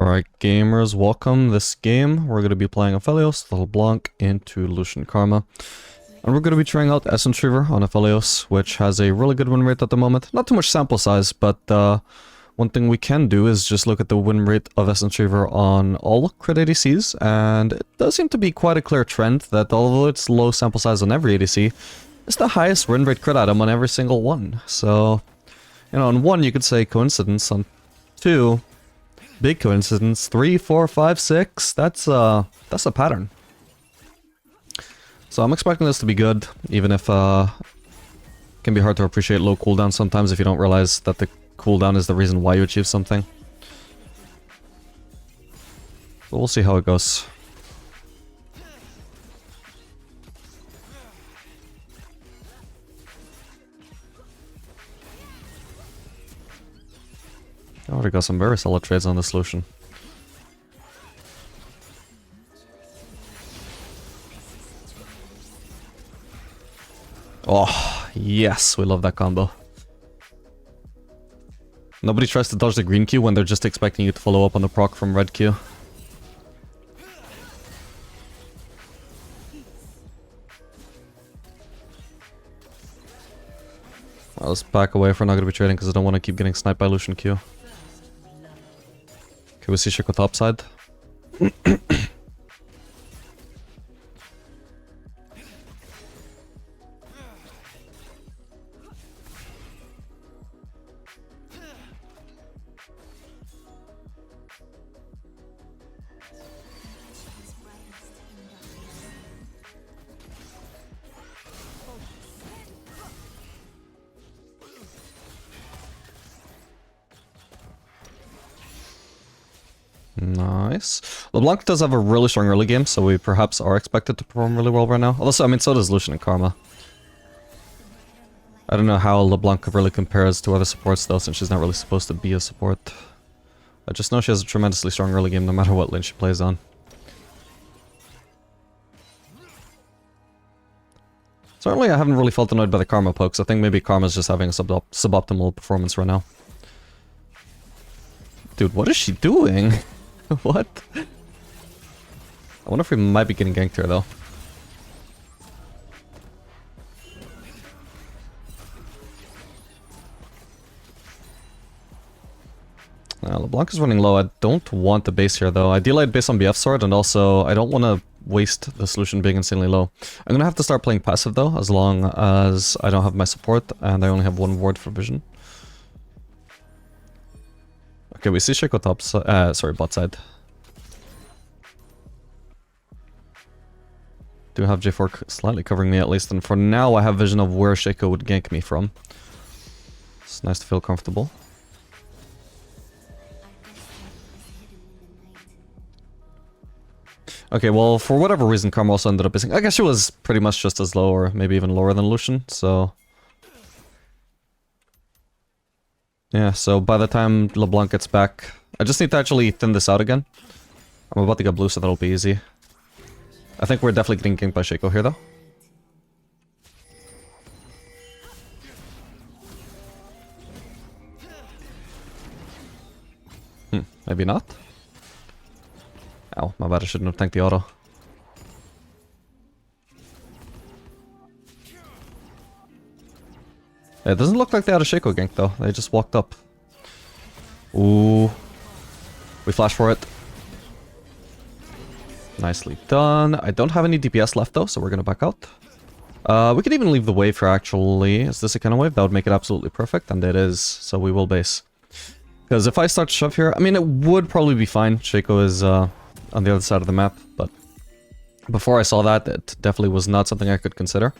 Alright gamers, welcome. This game we're going to be playing Aphelios, LeBlanc into Lucian Karma. And we're going to be trying out Essence Reaver on Aphelios, which has a really good win rate at the moment. Not too much sample size, but one thing we can do is just look at the win rate of Essence Reaver on all crit ADCs, and it does seem to be quite a clear trend that although it's low sample size on every ADC, it's the highest win rate crit item on every single one. So, you know, on one you could say coincidence, on two, big coincidence, 3, 4, 5, 6, that's a pattern. So I'm expecting this to be good, even if it can be hard to appreciate low cooldown sometimes if you don't realize that the cooldown is the reason why you achieve something. But we'll see how it goes. I already got some very solid trades on this Lucian. Oh, yes, we love that combo. Nobody tries to dodge the green Q when they're just expecting you to follow up on the proc from red Q. Well, let's back away if we're not going to be trading because I don't want to keep getting sniped by Lucian Q. Okay, we see Shaco topside. Nice. LeBlanc does have a really strong early game, so we perhaps are expected to perform really well right now. Also, I mean, so does Lucian and Karma. I don't know how LeBlanc really compares to other supports though, since she's not really supposed to be a support. I just know she has a tremendously strong early game no matter what lane she plays on. Certainly I haven't really felt annoyed by the Karma pokes. I think maybe Karma's just having a suboptimal performance right now. Dude, what is she doing? What? I wonder if we might be getting ganked here, though. LeBlanc is running low. I don't want the base here, though. Ideally, I'd base on BF Sword, and also I don't want to waste the solution being insanely low. I'm going to have to start playing passive, though, as long as I don't have my support, and I only have one ward for vision. Okay, we see Shaco top side, sorry, bot side. Do have J4 slightly covering me at least, and for now I have vision of where Shaco would gank me from. It's nice to feel comfortable. Okay, well, for whatever reason, Karma also ended up basing. I guess she was pretty much just as low, or maybe even lower than Lucian, so... Yeah, so by the time LeBlanc gets back, I just need to actually thin this out again. I'm about to get blue, so that'll be easy. I think we're definitely getting ganked by Shaco here, though. Maybe not. Ow, my bad, I shouldn't have tanked the auto. It doesn't look like they had a Shaco gank though, they just walked up. Ooh. We flash for it. Nicely done. I don't have any DPS left though, so we're gonna back out. We could even leave the wave here actually. Is this a kind of wave? That would make it absolutely perfect, and it is, so we will base. Because if I start to shove here, I mean it would probably be fine. Shaco is on the other side of the map, but before I saw that, it definitely was not something I could consider.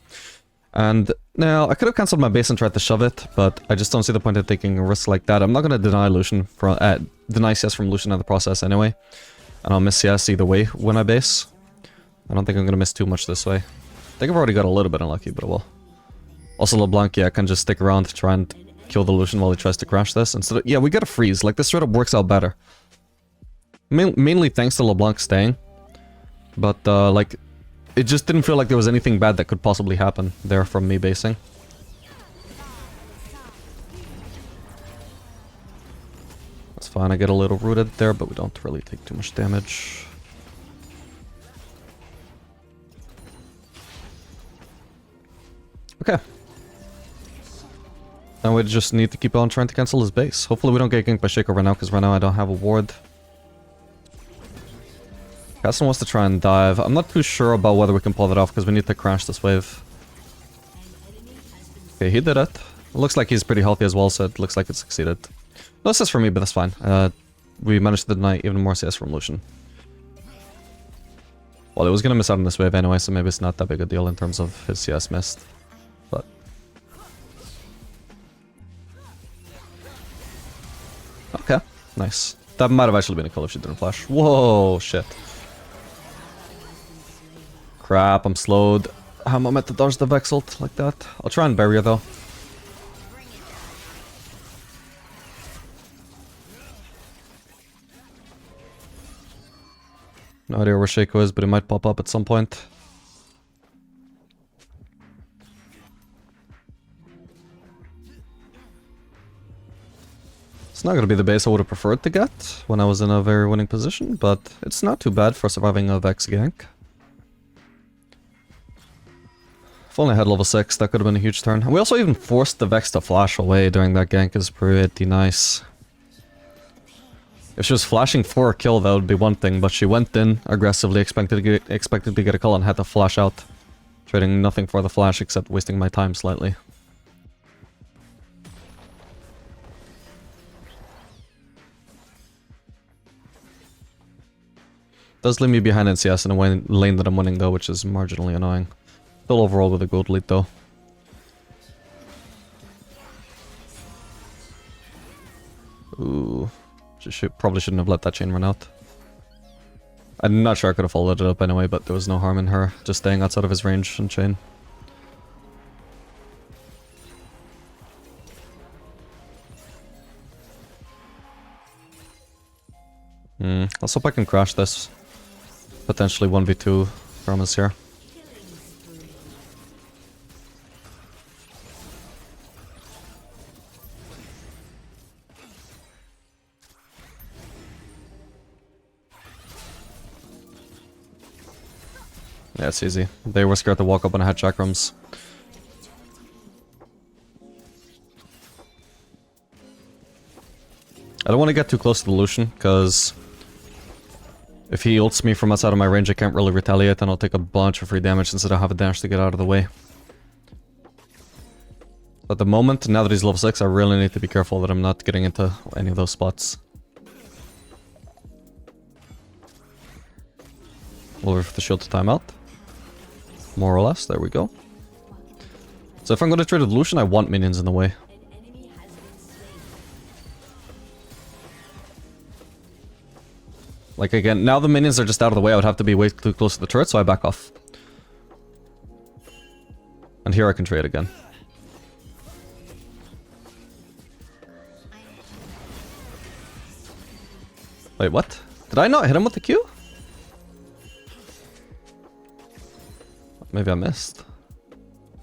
And now, I could have cancelled my base and tried to shove it, but I just don't see the point of taking a risk like that. I'm not going to deny Lucian from deny CS from Lucian in the process anyway. And I'll miss CS either way when I base. I don't think I'm going to miss too much this way. I think I've already got a little bit unlucky, but I will. Also LeBlanc, yeah, can just stick around to try and kill the Lucian while he tries to crash this. Instead of, yeah, we get a freeze. Like, this straight up works out better. Mainly thanks to LeBlanc staying. But, like... It just didn't feel like there was anything bad that could possibly happen there from me basing. fine, I get a little rooted there, but we don't really take too much damage. Okay. Now we just need to keep on trying to cancel his base. Hopefully we don't get ganked by Shaco right now, because right now I don't have a ward. Castle wants to try and dive. I'm not too sure about whether we can pull that off, because we need to crash this wave. Okay, he did it. It looks like he's pretty healthy as well, so it looks like it succeeded. No assist for me, but that's fine. We managed to deny even more CS from Lucian. Well, it was gonna miss out on this wave anyway, so maybe it's not that big a deal in terms of his CS missed. But... okay, nice. That might have actually been a kill if she didn't flash. Whoa, shit. Crap, I'm slowed. How am I meant to dodge the Vex ult like that? I'll try and bury her though. No idea where Shaco is, but it might pop up at some point. It's not going to be the base I would have preferred to get when I was in a very winning position, but it's not too bad for surviving a Vex gank. If only I had level 6, that could have been a huge turn. And we also even forced the Vex to flash away during that gank, is pretty nice. If she was flashing for a kill, that would be one thing, but she went in aggressively, expected to get a kill, and had to flash out. Trading nothing for the flash except wasting my time slightly. Does leave me behind in CS in a lane that I'm winning though, which is marginally annoying. Still overall with a gold lead though. Ooh. Probably shouldn't have let that chain run out. I'm not sure I could have followed it up anyway, but there was no harm in her just staying outside of his range and chain. Let's hope I can crash this. Potentially 1v2 from us here. Yeah, it's easy. They were scared to walk up and I had chakrams. I don't want to get too close to the Lucian, because if he ults me from outside of my range, I can't really retaliate, and I'll take a bunch of free damage since I don't have a dash to get out of the way. At the moment, now that he's level 6, I really need to be careful that I'm not getting into any of those spots. We'll wait for the shield to time out. More or less, there we go. So if I'm going to trade with Lucian, I want minions in the way. Like again, now the minions are just out of the way, I would have to be way too close to the turret, so I back off. And here I can trade again. Wait, what? Did I not hit him with the Q? Maybe I missed.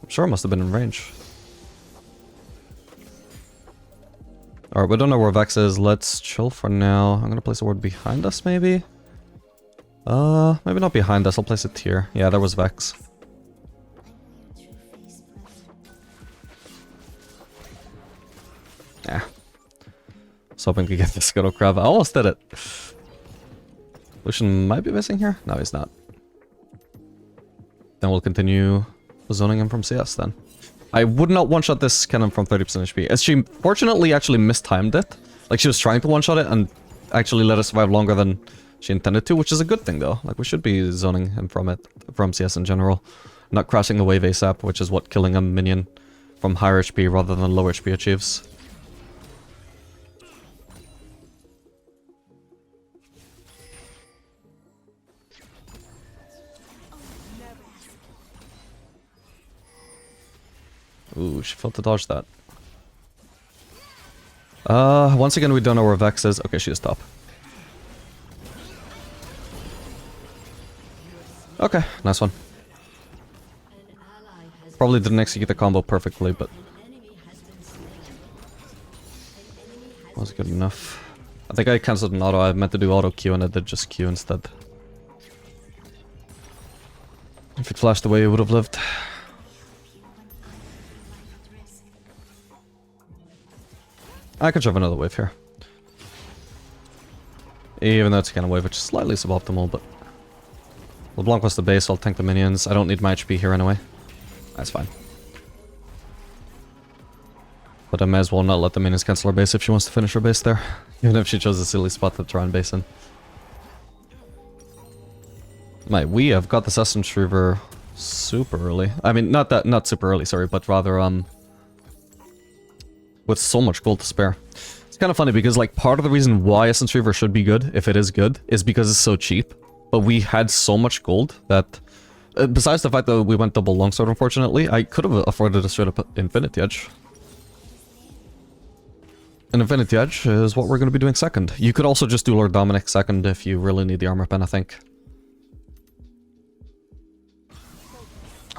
I'm sure I must have been in range. Alright, we don't know where Vex is. Let's chill for now. I'm gonna place a ward behind us, maybe? Maybe not behind us. I'll place it here. Yeah, there was Vex. Yeah. I was hoping to get the Scuttle Crab. I almost did it. Lucian might be missing here? No, he's not. Then we'll continue zoning him from CS then. I would not one-shot this cannon from 30% HP. As she fortunately actually mistimed it. Like she was trying to one-shot it and actually let us survive longer than she intended to, which is a good thing though. Like we should be zoning him from CS in general. Not crashing the wave ASAP, which is what killing a minion from higher HP rather than lower HP achieves. Ooh, she failed to dodge that. Once again, we don't know where Vex is. Okay, she is top. Okay, nice one. Probably didn't execute the combo perfectly, but... was good enough. I think I cancelled an auto. I meant to do auto Q and I did just Q instead. If it flashed away, it would have lived. I could shove another wave here. Even though it's a kind of wave, which is slightly suboptimal, but... LeBlanc was the base, so I'll tank the minions. I don't need my HP here anyway. That's fine. But I may as well not let the minions cancel her base if she wants to finish her base there. Even if she chose a silly spot to try and base in. Mate, we have got this Essence Reaver super early. I mean, not super early, sorry, but rather, with so much gold to spare. It's kind of funny because, like, part of the reason why Essence Reaver should be good, if it is good, is because it's so cheap. But we had so much gold that, besides the fact that we went double longsword, unfortunately, I could have afforded a straight up Infinity Edge. And Infinity Edge is what we're going to be doing second. You could also just do Lord Dominic second if you really need the armor pen, I think.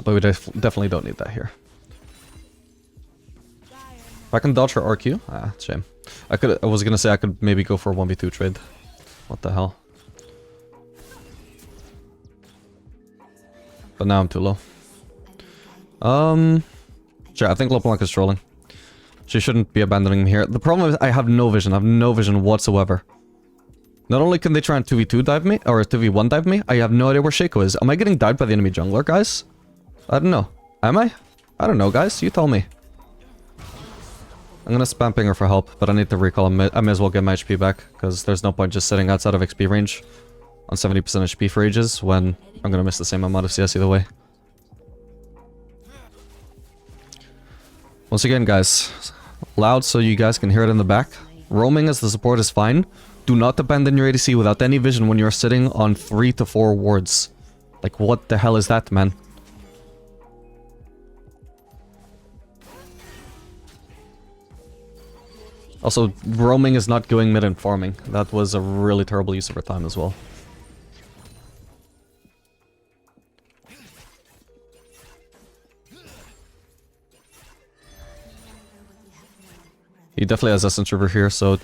But we definitely don't need that here. If I can dodge her RQ? Ah, shame. I was gonna say I could maybe go for a 1v2 trade. What the hell? But now I'm too low. Sure, I think LeBlanc is trolling. She shouldn't be abandoning me here. The problem is I have no vision. I have no vision whatsoever. Not only can they try and 2v2 dive me, or 2v1 dive me, I have no idea where Shaco is. Am I getting dived by the enemy jungler, guys? I don't know. Am I? I don't know, guys. You tell me. I'm gonna spam ping her for help, but I need to recall. I may as well get my HP back, because there's no point just sitting outside of XP range on 70% HP for ages when I'm gonna miss the same amount of CS either way. Once again, guys, loud so you guys can hear it in the back. Roaming as the support is fine. Do not abandon your ADC without any vision when you're sitting on 3 to 4 wards. Like, what the hell is that, man? Also, roaming is not going mid and farming. That was a really terrible use of her time as well. He definitely has Essence River here, so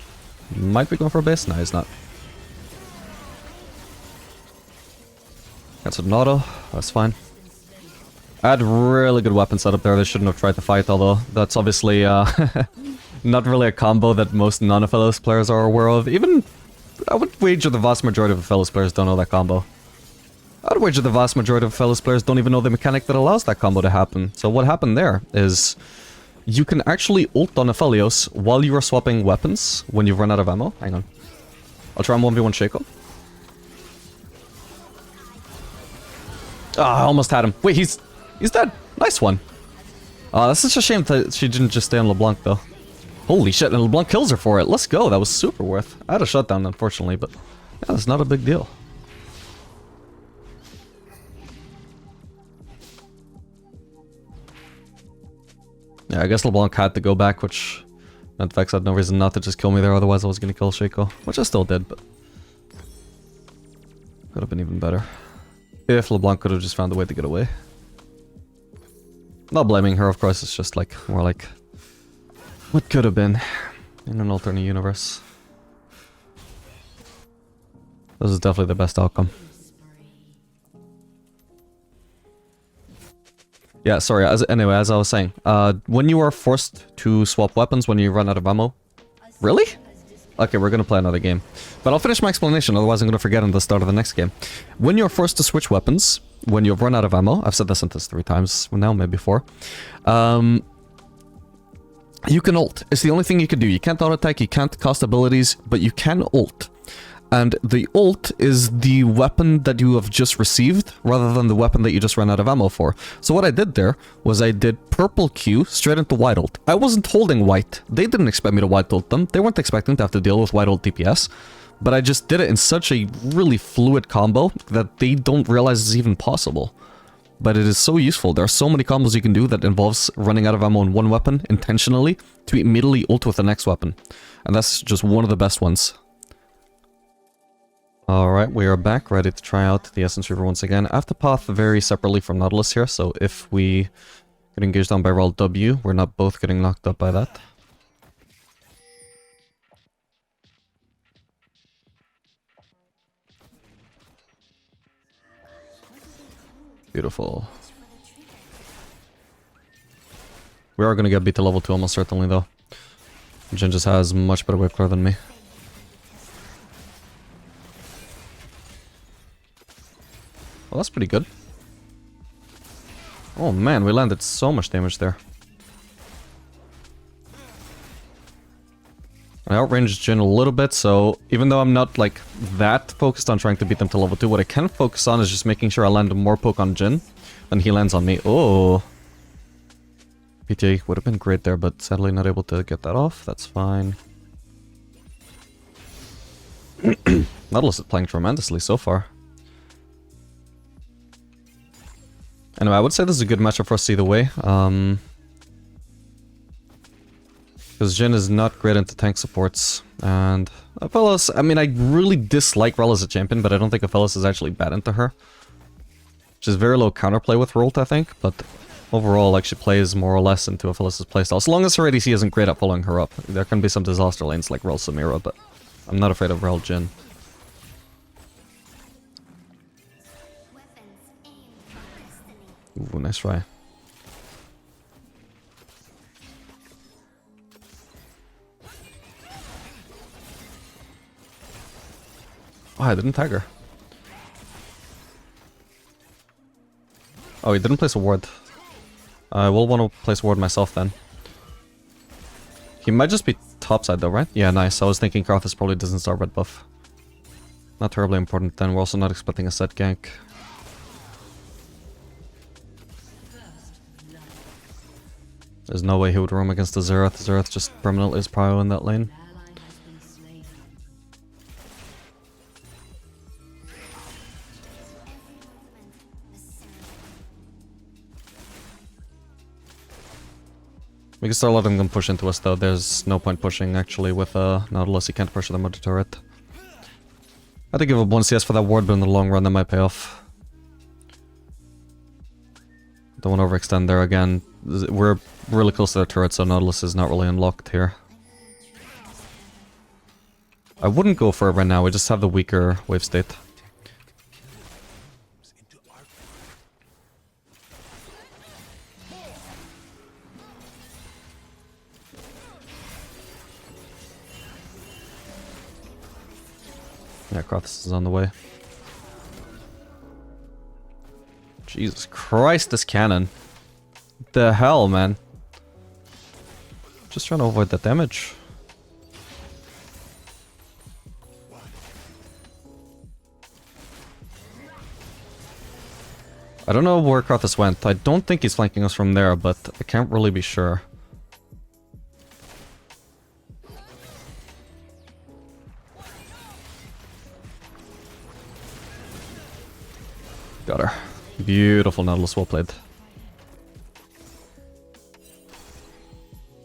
might be going for a base? No, he's not. That's an auto. That's fine. I had really good weapon setup there. They shouldn't have tried to fight, although that's obviously not really a combo that most non-Aphelios players are aware of. Even, I would wager the vast majority of Aphelios players don't know that combo. I would wager the vast majority of Aphelios players don't even know the mechanic that allows that combo to happen. So what happened there is you can actually ult on Aphelios while you are swapping weapons when you've run out of ammo. Hang on. I'll try and 1v1 Shaco. Ah, I almost had him. Wait, he's dead. Nice one. That's such a shame that she didn't just stay on LeBlanc, though. Holy shit, and LeBlanc kills her for it. Let's go. That was super worth. I had a shutdown, unfortunately, but yeah, that's not a big deal. Yeah, I guess LeBlanc had to go back, which meant Vex had no reason not to just kill me there, otherwise I was going to kill Shaco. Which I still did, but could have been even better. If LeBlanc could have just found a way to get away. Not blaming her, of course, it's just like, more like, what could have been in an alternate universe. This is definitely the best outcome. Yeah, sorry, anyway, as I was saying, when you are forced to swap weapons when you run out of ammo... Really? Okay, we're gonna play another game. But I'll finish my explanation, otherwise I'm gonna forget at the start of the next game. When you're forced to switch weapons, when you've run out of ammo, I've said this sentence 3 times now, maybe 4, you can ult. It's the only thing you can do. You can't auto-attack, you can't cast abilities, but you can ult. And the ult is the weapon that you have just received, rather than the weapon that you just ran out of ammo for. So what I did there was I did purple Q straight into white ult. I wasn't holding white. They didn't expect me to white ult them. They weren't expecting to have to deal with white ult DPS. But I just did it in such a really fluid combo that they don't realize it's even possible. But it is so useful. There are so many combos you can do that involves running out of ammo on one weapon intentionally to immediately ult with the next weapon. And that's just one of the best ones. Alright, we are back, ready to try out the Essence Reaver once again. I have to path very separately from Nautilus here, so if we get engaged down by roll W, we're not both getting knocked up by that. Beautiful. We are gonna get beat to level 2 almost certainly though. Jhin just has much better wave clear than me. Well, that's pretty good. Oh man, we landed so much damage there. I outranged Jhin a little bit, so even though I'm not like that focused on trying to beat them to level 2, what I can focus on is just making sure I land more poke on Jhin than he lands on me. Oh. PTA would have been great there, but sadly not able to get that off. That's fine. Nautilus is playing tremendously so far. Anyway, I would say this is a good matchup for us either way. Because Jhin is not great into tank supports. And Aphelios, I mean, I really dislike Rell as a champion, but I don't think Aphelios is actually bad into her. Which is very low counterplay with Rolt, I think, but overall, like, she plays more or less into Aphelios' playstyle. As long as her ADC isn't great at following her up. There can be some disaster lanes like Rell Samira, but I'm not afraid of Rell Jhin. Ooh, nice try. Oh, I didn't tag her. Oh, he didn't place a ward. I will want to place a ward myself then. He might just be topside though, right? Yeah, nice. I was thinking Karthus probably doesn't start red buff. Not terribly important then. We're also not expecting a set gank. There's no way he would roam against the Xerath. Xerath just permanently is prio in that lane. We can start letting them push into us though. There's no point pushing actually with Nautilus. You can't pressure them with the turret. I had to give up 1 CS for that ward, but in the long run that might pay off. Don't want to overextend there again. We're really close to the turret, so Nautilus is not really unlocked here. I wouldn't go for it right now. We just have the weaker wave state. Yeah, Karthus is on the way. Jesus Christ, this cannon. What the hell, man? Just trying to avoid that damage. I don't know where Karthus went. I don't think he's flanking us from there, but I can't really be sure. Got her. Beautiful Nautilus, well played.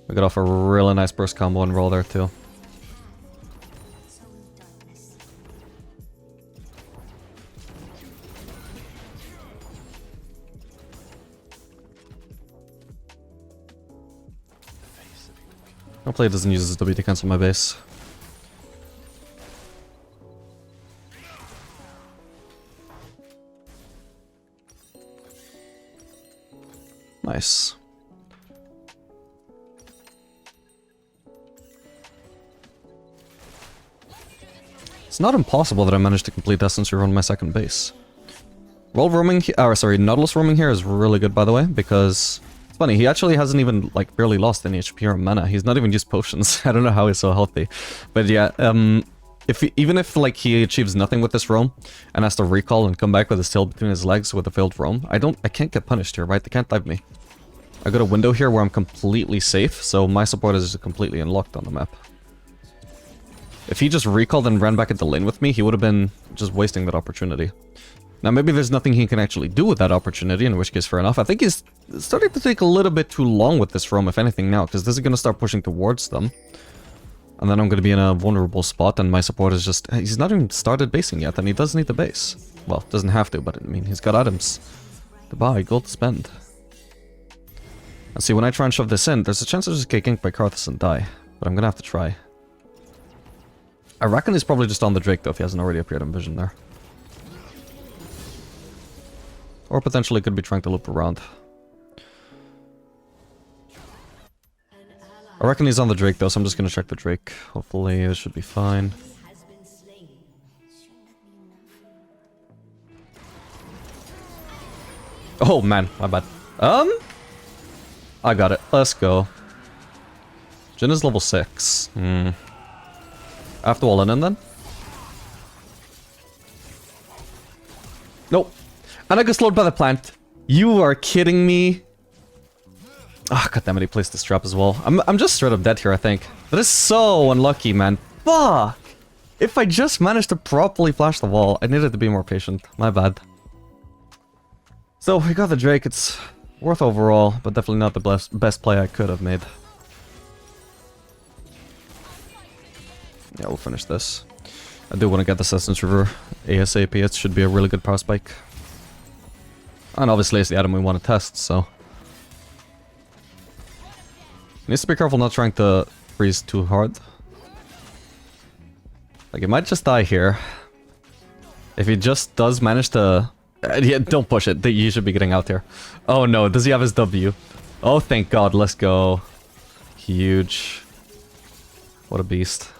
We got off a really nice burst combo and roll there too. Hopefully it doesn't use his W to cancel my base. Nice. It's not impossible that I managed to complete Essence Rerun on my second base. Nautilus roaming here is really good, by the way, because it's funny, he actually hasn't even, like, barely lost any HP or mana. He's not even used potions. I don't know how he's so healthy. But yeah, even if, like, he achieves nothing with this roam and has to recall and come back with his tail between his legs with a failed roam, I can't get punished here, right? They can't dive me. I got a window here where I'm completely safe, so my support is completely unlocked on the map. If he just recalled and ran back into lane with me, he would have been just wasting that opportunity. Now maybe there's nothing he can actually do with that opportunity, in which case fair enough. I think he's starting to take a little bit too long with this roam, if anything now, because this is going to start pushing towards them. And then I'm going to be in a vulnerable spot, and my support is just... He's not even started basing yet, and he does need the base. Well, doesn't have to, but I mean, he's got items to buy, gold to spend. And see, when I try and shove this in, there's a chance I just get ganked by Karthus and die. But I'm going to have to try. I reckon he's probably just on the Drake, though, if he hasn't already appeared in vision there. Or potentially could be trying to loop around. I reckon he's on the Drake though, so I'm just gonna check the Drake. Hopefully it should be fine. Oh man, my bad. I got it. Let's go. Jhin is level 6. I have to all in then? Nope. And I got slowed by the plant. You are kidding me. Ah, oh, goddammit, he placed this trap as well. I'm just straight up dead here, I think. That is so unlucky, man. Fuck! If I just managed to properly flash the wall, I needed to be more patient. My bad. So, we got the Drake. It's worth overall, but definitely not the best play I could have made. Yeah, we'll finish this. I do want to get the Assassin's River ASAP. It should be a really good power spike. And obviously it's the item we want to test, so... Needs to be careful not trying to freeze too hard. Like, he might just die here. If he just does manage to... yeah, don't push it. You should be getting out here. Oh no, does he have his W? Oh, thank God, let's go. Huge. What a beast.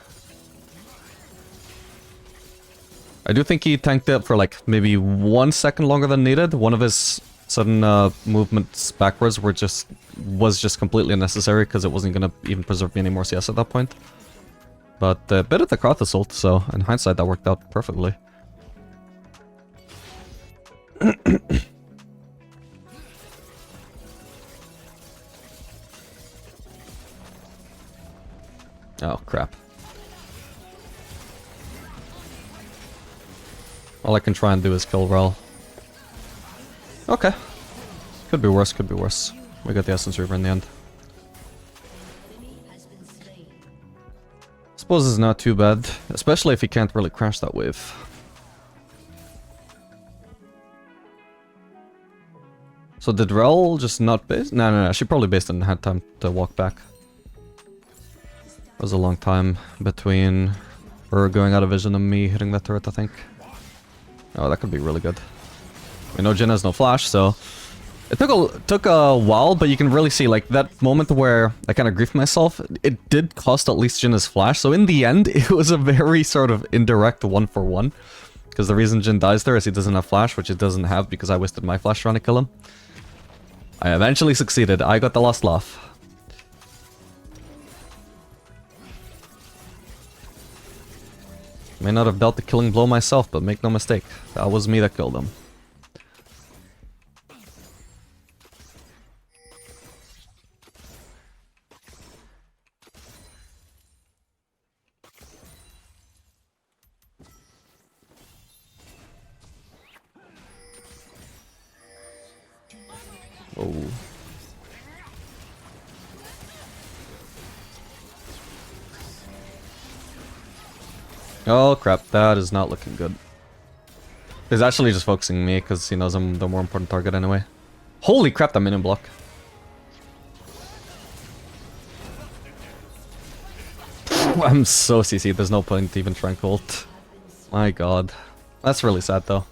I do think he tanked it for like maybe 1 second longer than needed. One of his sudden movements backwards was just completely unnecessary because it wasn't going to even preserve me any more CS at that point. But a bit of the Karthus ult, so in hindsight that worked out perfectly. Oh crap. All I can try and do is kill Rel. Okay. Could be worse, could be worse. We got the Essence Reaver in the end. Suppose it's not too bad, especially if he can't really crash that wave. So did Rel just not base? No, she probably based and had time to walk back. It was a long time between her going out of vision and me hitting that turret, I think. Oh, that could be really good. We know Jhin has no flash, so... It took a while, but you can really see, like, that moment where I kind of griefed myself, it did cost at least Jhin his flash, so in the end, it was a very sort of indirect 1-for-1. Because the reason Jhin dies there is he doesn't have flash, which he doesn't have because I wasted my flash trying to kill him. I eventually succeeded. I got the last laugh. May not have dealt the killing blow myself, but make no mistake, that was me that killed him. Oh. Oh crap, that is not looking good. He's actually just focusing me because he knows I'm the more important target anyway. Holy crap, that minion block. I'm so CC, there's no point even trying to ult. My god. That's really sad though.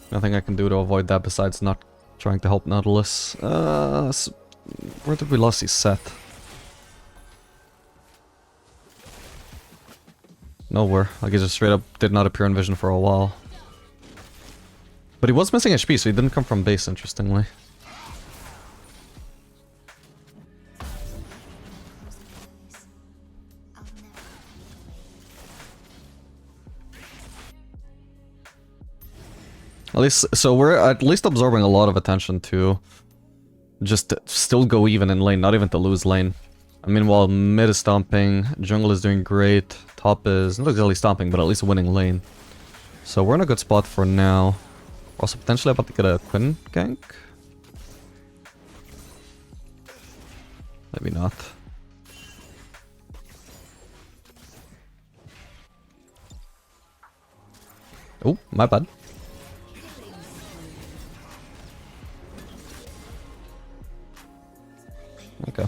Nothing I can do to avoid that besides not trying to help Nautilus. Where did we lose his set? Nowhere. Like, he just straight up did not appear in vision for a while. But he was missing HP, so he didn't come from base, interestingly. At least, so we're at least absorbing a lot of attention to just still go even in lane, not even to lose lane. I mean, while mid is stomping, jungle is doing great, top is not exactly stomping, but at least winning lane. So we're in a good spot for now. We're also potentially about to get a Quinn gank. Maybe not. Oh, my bad. Okay.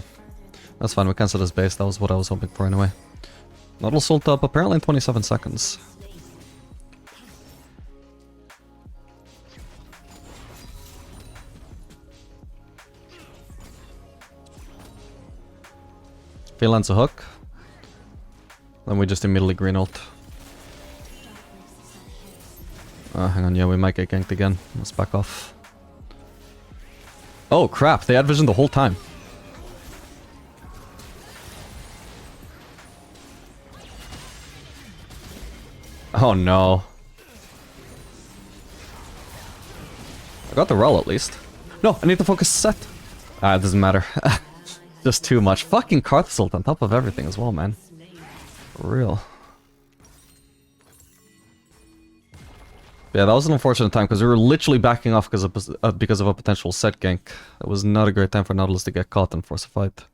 That's fine, we cancelled his base, that was what I was hoping for anyway. Nautilus ult up apparently in 27 seconds. If he lands a hook, then we just immediately green ult. Hang on, yeah, we might get ganked again. Let's back off. Oh crap, they had vision the whole time. Oh no. I got the roll at least. No, I need to focus set. It doesn't matter. Just too much. Fucking Karthus ult on top of everything as well, man. For real. Yeah, that was an unfortunate time because we were literally backing off because of a potential set gank. It was not a great time for Nautilus to get caught and force a fight.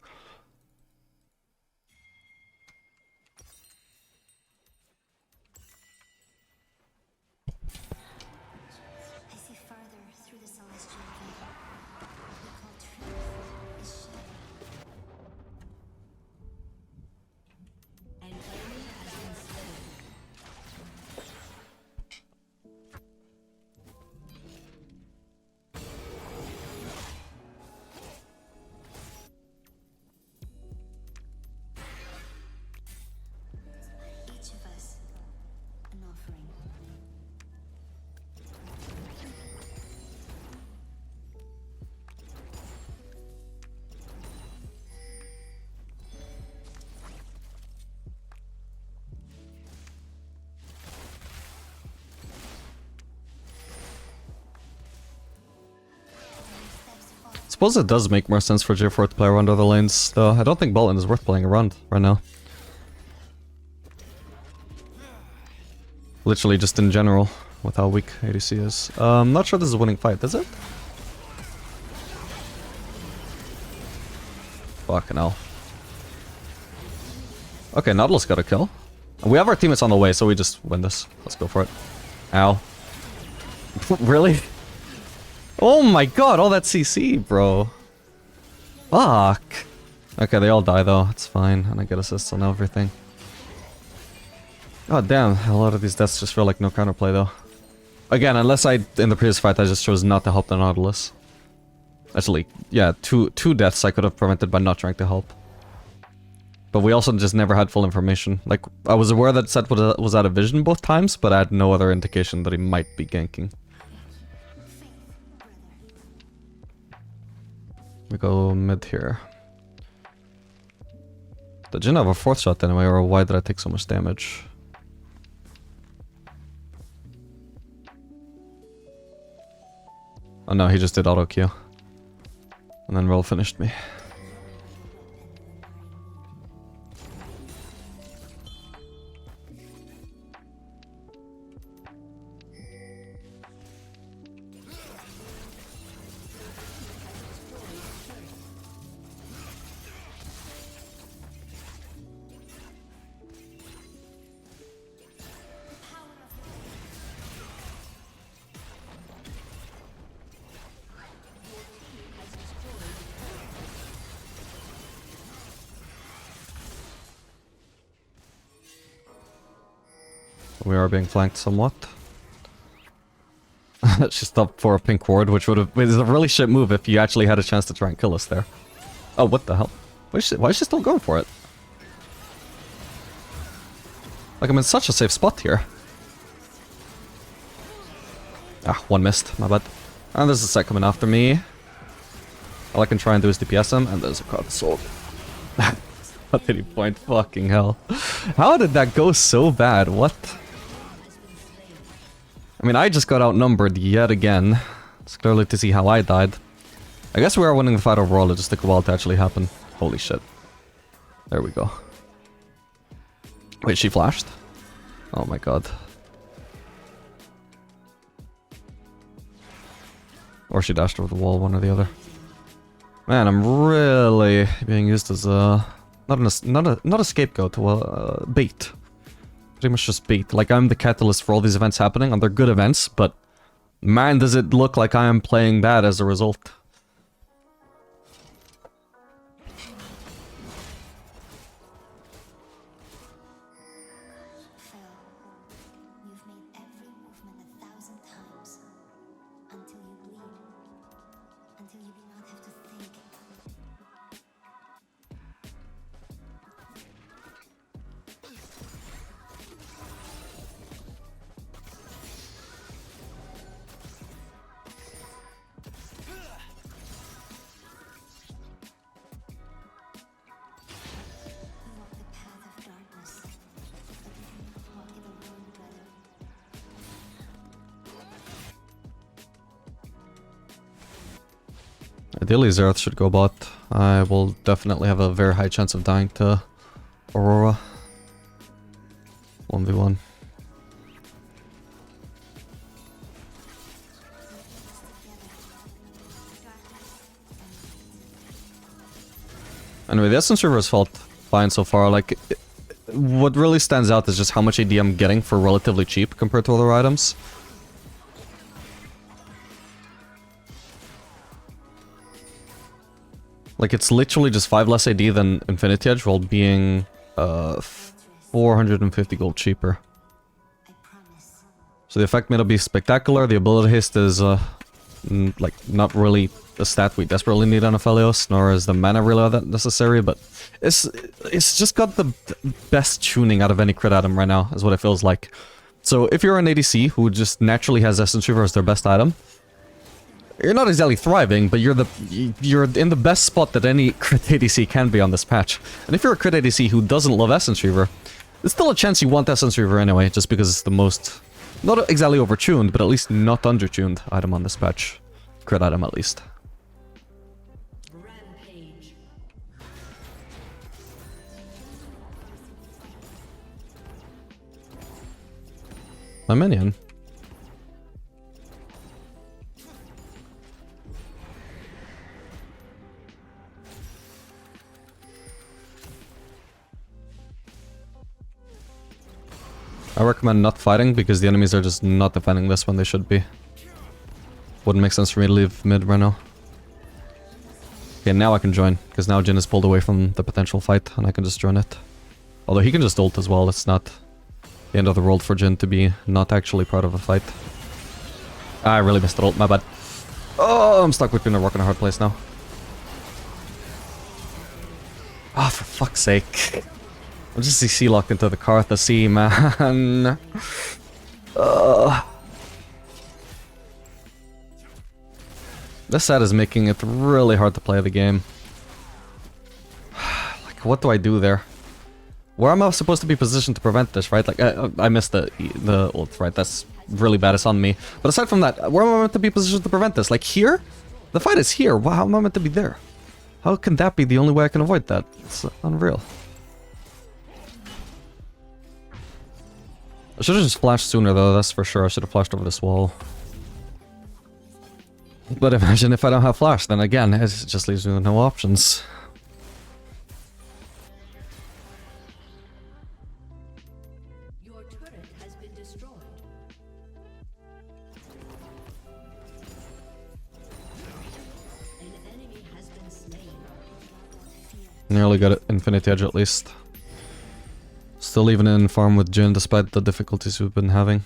Suppose it does make more sense for J4 to play around other lanes, though I don't think Bolton is worth playing around right now. Literally just in general, with how weak ADC is. I'm not sure this is a winning fight, is it? Fucking hell. Okay, Nautilus got a kill. We have our teammates on the way, so we just win this. Let's go for it. Ow. Really? Oh my god, all that CC, bro. Fuck. Okay, they all die though, it's fine. And I get assists on everything. God damn, a lot of these deaths just feel like no counterplay though. Again, unless in the previous fight I just chose not to help the Nautilus. Actually, yeah, two deaths I could have prevented by not trying to help. But we also just never had full information. Like, I was aware that Set was out of vision both times, but I had no other indication that he might be ganking. We go mid here. Did Jhin have a fourth shot anyway, or why did I take so much damage? Oh no, he just did auto Q. And then Roll finished me. We are being flanked somewhat. She stopped for a pink ward, which would have... It's a really shit move if you actually had a chance to try and kill us there. Oh, what the hell? Why is she still going for it? Like, I'm in such a safe spot here. Ah, one missed. My bad. And there's a set coming after me. All I can try and do is DPS him, and there's a card sword. What did he point? Fucking hell. How did that go so bad? What? I mean, I just got outnumbered yet again. It's clearly to see how I died. I guess we are winning the fight overall, it just took a while to actually happen. Holy shit. There we go. Wait, she flashed? Oh my god. Or she dashed over the wall, one or the other. Man, I'm really being used as a... Not a scapegoat, well, bait. Pretty much just bait. Like, I'm the catalyst for all these events happening, and they're good events, but man, does it look like I am playing bad as a result. Ideally, Xerath should go bot. I will definitely have a very high chance of dying to Aurora. 1v1. Anyway, the Essence River has felt fine so far. Like, what really stands out is just how much AD I'm getting for relatively cheap compared to other items. Like, it's literally just 5 less AD than Infinity Edge while being 450 gold cheaper. So the effect may not be spectacular. The ability haste is like not really the stat we desperately need on Aphelios, nor is the mana really that necessary, but it's just got the best tuning out of any crit item right now, is what it feels like. So if you're an ADC who just naturally has Essence Reaver as their best item, you're not exactly thriving, but you're in the best spot that any crit ADC can be on this patch. And if you're a crit ADC who doesn't love Essence Reaver, there's still a chance you want Essence Reaver anyway, just because it's the most, not exactly overtuned, but at least not undertuned item on this patch. Crit item at least. My minion. I recommend not fighting because the enemies are just not defending this when they should be. Wouldn't make sense for me to leave mid right now. Okay, now I can join, because now Jhin is pulled away from the potential fight and I can just join it. Although he can just ult as well, it's not the end of the world for Jhin to be not actually part of a fight. I really missed the ult, my bad. Oh, I'm stuck between a rock and a hard place now. Ah, oh, for fuck's sake. I'm just CC locked into the Kartha Sea, man. This set is making it really hard to play the game. Like, what do I do there? Where am I supposed to be positioned to prevent this, right? Like, I missed the ult, right? That's really bad, it's on me. But aside from that, where am I meant to be positioned to prevent this? Like, here? The fight is here. Wow, how am I meant to be there? How can that be the only way I can avoid that? It's unreal. I should have just flashed sooner, though, that's for sure. I should have flashed over this wall. But imagine if I don't have flash, then again, it just leaves me with no options. Your turret has been destroyed. An enemy has been slain. Nearly got it, Infinity Edge at least. Still even in farm with Jhin despite the difficulties we've been having.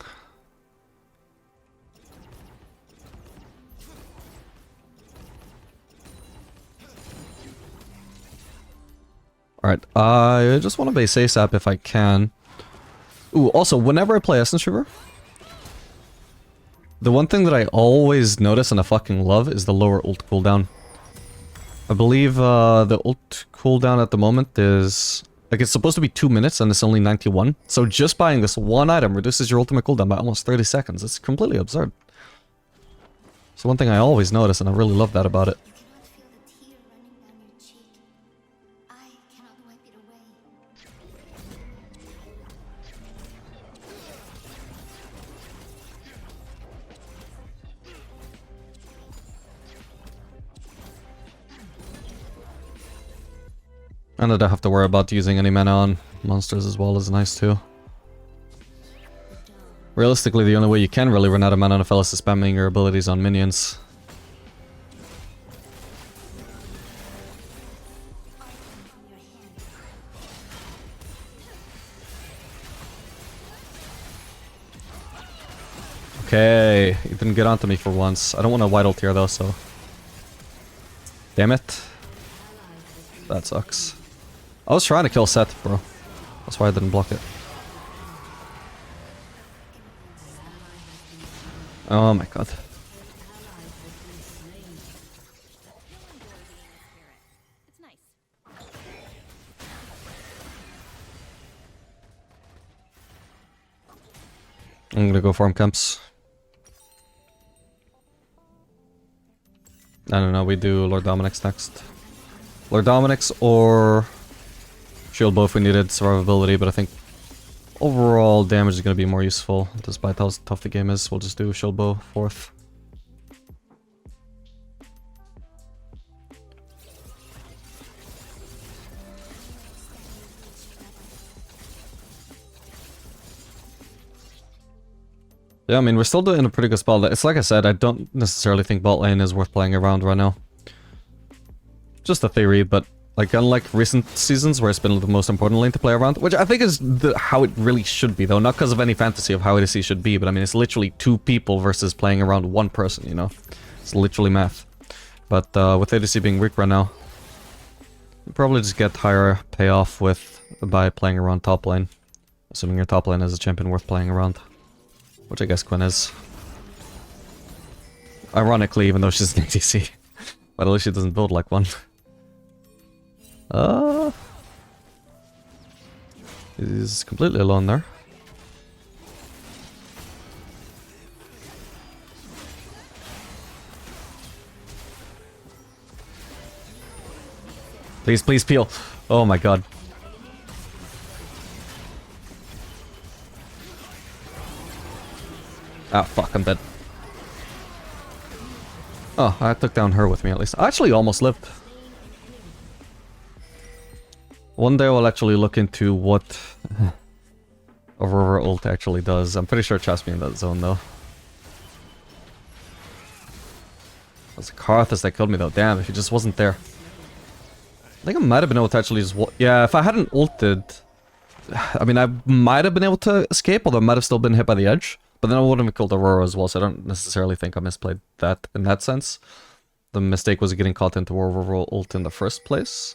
Alright, I just want to base ASAP if I can. Ooh, also, whenever I play Essence Reaver, the one thing that I always notice and I fucking love is the lower ult cooldown. I believe the ult cooldown at the moment is... like, it's supposed to be 2 minutes and it's only 91. So just buying this one item reduces your ultimate cooldown by almost 30 seconds. It's completely absurd. So one thing I always notice and I really love that about it. And I don't have to worry about using any mana on monsters as well is nice too. Realistically, the only way you can really run out of mana on Aphelios is spamming your abilities on minions. Okay, you didn't get onto me for once. I don't want a white ult here though, so... damn it. That sucks. I was trying to kill Seth, bro. That's why I didn't block it. Oh my god. I'm gonna go farm camps. I don't know, we do Lord Dominic's next. Lord Dominic's or Shield Bow if we needed survivability, but I think overall damage is going to be more useful. Despite how tough the game is, we'll just do Shield Bow 4th. Yeah, I mean, we're still doing a pretty good spell. It's like I said, I don't necessarily think bot lane is worth playing around right now. Just a theory, but like unlike recent seasons where it's been the most important lane to play around, which I think is how it really should be though, not because of any fantasy of how ADC should be, but I mean, it's literally 2 people versus playing around 1 person, you know? It's literally math. But with ADC being weak right now, you probably just get higher payoff by playing around top lane. Assuming your top lane is a champion worth playing around. Which I guess Quinn is. Ironically, even though she's an ADC. But at least she doesn't build like one. He's completely alone there. Please, please peel. Oh my god. Ah, fuck, I'm dead. Oh, I took down her with me at least. I actually almost lived. One day I'll actually look into what Aurora ult actually does. I'm pretty sure it traps me in that zone though. It was Karthus that killed me though. Damn, if he just wasn't there. I think I might have been able to actually just... Yeah, if I hadn't ulted... I mean, I might have been able to escape, although I might have still been hit by the edge. But then I wouldn't have killed Aurora as well, so I don't necessarily think I misplayed that in that sense. The mistake was getting caught into Aurora ult in the first place.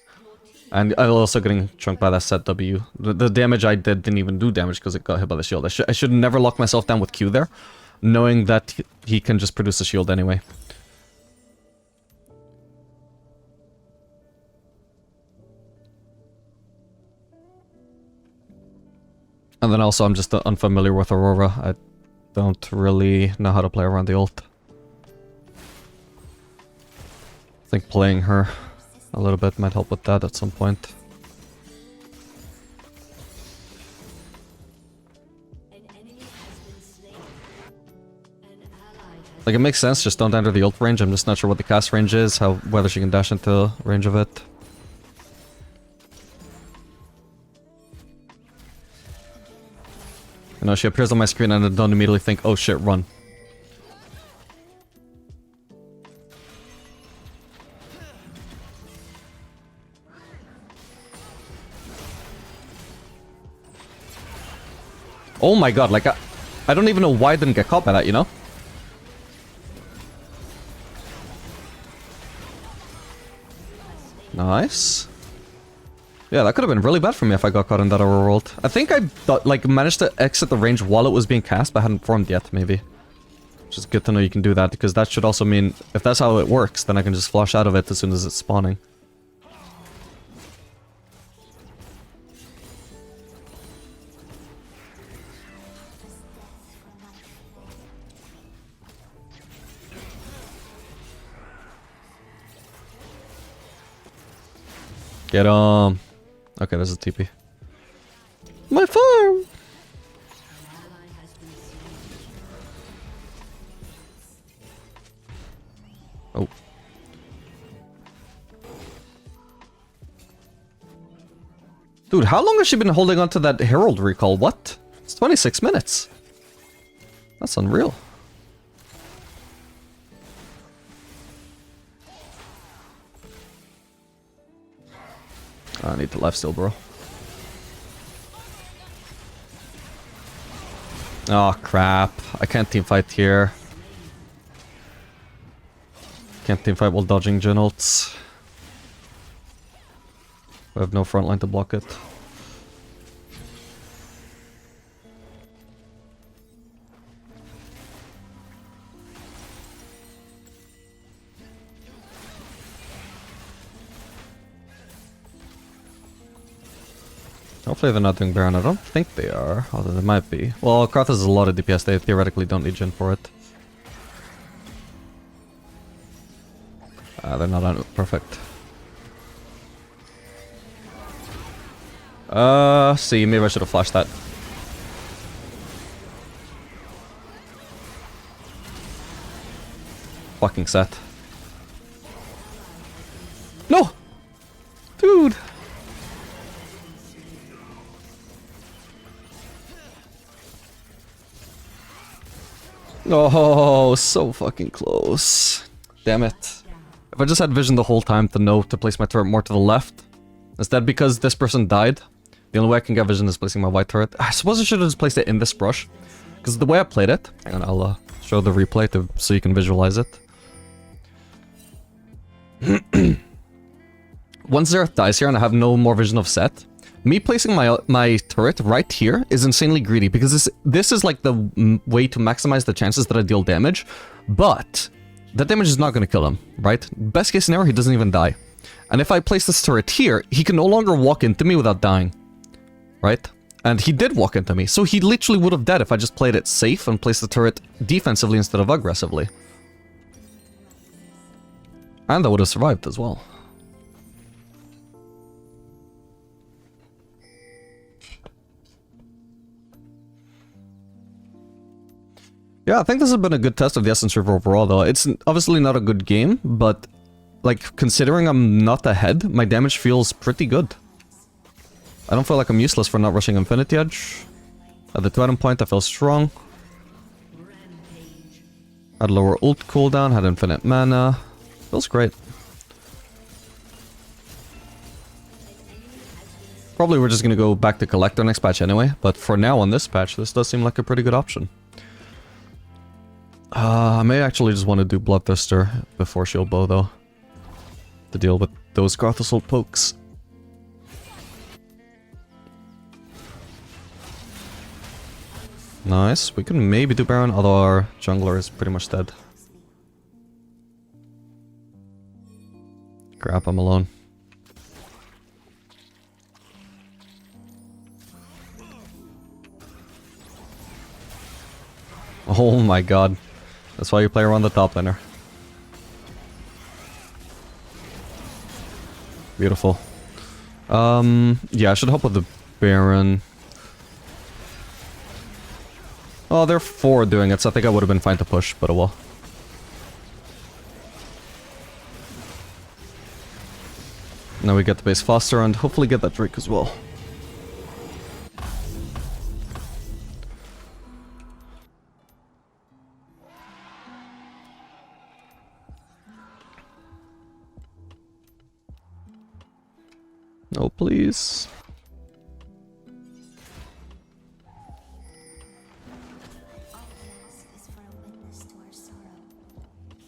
And also getting chunked by that set W. The damage I did didn't even do damage because it got hit by the shield. I should never lock myself down with Q there, knowing that he can just produce a shield anyway. And then also I'm just unfamiliar with Aurora. I don't really know how to play around the ult. I think playing her a little bit might help with that at some point. Like, it makes sense, just don't enter the ult range. I'm just not sure what the cast range is, whether she can dash into range of it. You know, she appears on my screen and I don't immediately think, oh shit, run. Oh my god, like, I don't even know why I didn't get caught by that, you know? Nice. Yeah, that could have been really bad for me if I got caught in that overworld. I think I like managed to exit the range while it was being cast, but hadn't formed yet, maybe. Which is good to know you can do that, because that should also mean, if that's how it works, then I can just flush out of it as soon as it's spawning. Get him. Okay, there's a TP. My farm! Oh. Dude, how long has she been holding on to that Herald recall? What? It's 26 minutes. That's unreal. I need the lifesteal, bro. Oh, crap. I can't teamfight here. Can't teamfight while dodging Jhin ults. We have no front line to block it. Hopefully they're not doing Baron. I don't think they are, although they might be. Well, Karthus has a lot of DPS, they theoretically don't need Jhin for it. They're not on perfect. See, maybe I should have flashed that. Fucking set. No! Dude! Oh, so fucking close. Damn it. If I just had vision the whole time to know to place my turret more to the left, instead because this person died, the only way I can get vision is placing my white turret. I suppose I should have just placed it in this brush. Because the way I played it, hang on, I'll show the replay so you can visualize it. Once Xerath dies here and I have no more vision of set, me placing my turret right here is insanely greedy because this is like the way to maximize the chances that I deal damage, but that damage is not going to kill him, right? Best case scenario, he doesn't even die. And if I place this turret here, he can no longer walk into me without dying, right? And he did walk into me, so he literally would have died if I just played it safe and placed the turret defensively instead of aggressively. And I would have survived as well. Yeah, I think this has been a good test of the Essence River overall, though. It's obviously not a good game, but, like, considering I'm not ahead, my damage feels pretty good. I don't feel like I'm useless for not rushing Infinity Edge. At the 2 item point, I feel strong. Had lower ult cooldown, had infinite mana. Feels great. Probably we're just gonna go back to Collector next patch anyway, but for now on this patch, this does seem like a pretty good option. I may actually just want to do Bloodthirster before Shield Bow, though, to deal with those Garth Assault pokes. Nice. We can maybe do Baron, although our jungler is pretty much dead. Crap, I'm alone. Oh my god. That's why you play around the top laner. Beautiful. Yeah, I should help with the Baron. Oh, they're 4 doing it, so I think I would have been fine to push, but oh well. Now we get the base faster and hopefully get that Drake as well. No, please.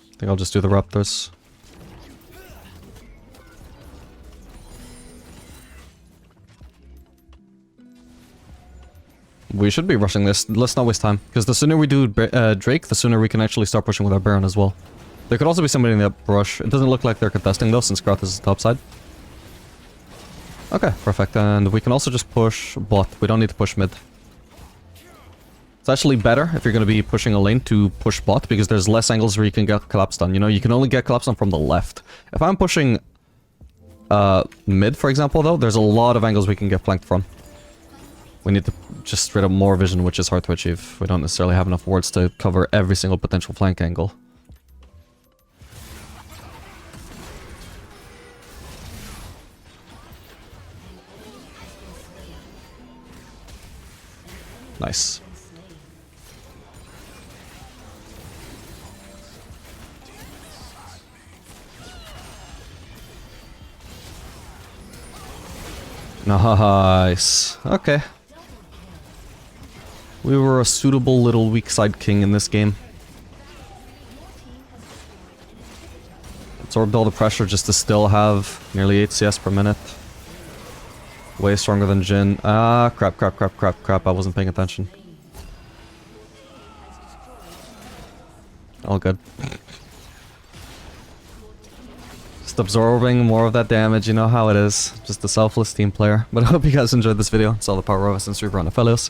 I think I'll just do the Raptors. We should be rushing this. Let's not waste time. Because the sooner we do Drake, the sooner we can actually start pushing with our Baron as well. There could also be somebody in that brush. It doesn't look like they're contesting though, since Garth is top side. Okay, perfect. And we can also just push bot. We don't need to push mid. It's actually better if you're going to be pushing a lane to push bot, because there's less angles where you can get collapsed on. You know, you can only get collapsed on from the left. If I'm pushing mid, for example, though, there's a lot of angles we can get flanked from. We need to just straight up more vision, which is hard to achieve. We don't necessarily have enough wards to cover every single potential flank angle. Nice. Nice. Okay. We were a suitable little weak side king in this game. Absorbed all the pressure just to still have nearly 8 CS per minute. Way stronger than Jhin. Ah, crap. I wasn't paying attention. All good. Just absorbing more of that damage, you know how it is. Just a selfless team player. But I hope you guys enjoyed this video. It's all the power of Essence River on Aphelios.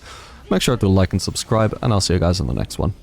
Make sure to like and subscribe, and I'll see you guys in the next one.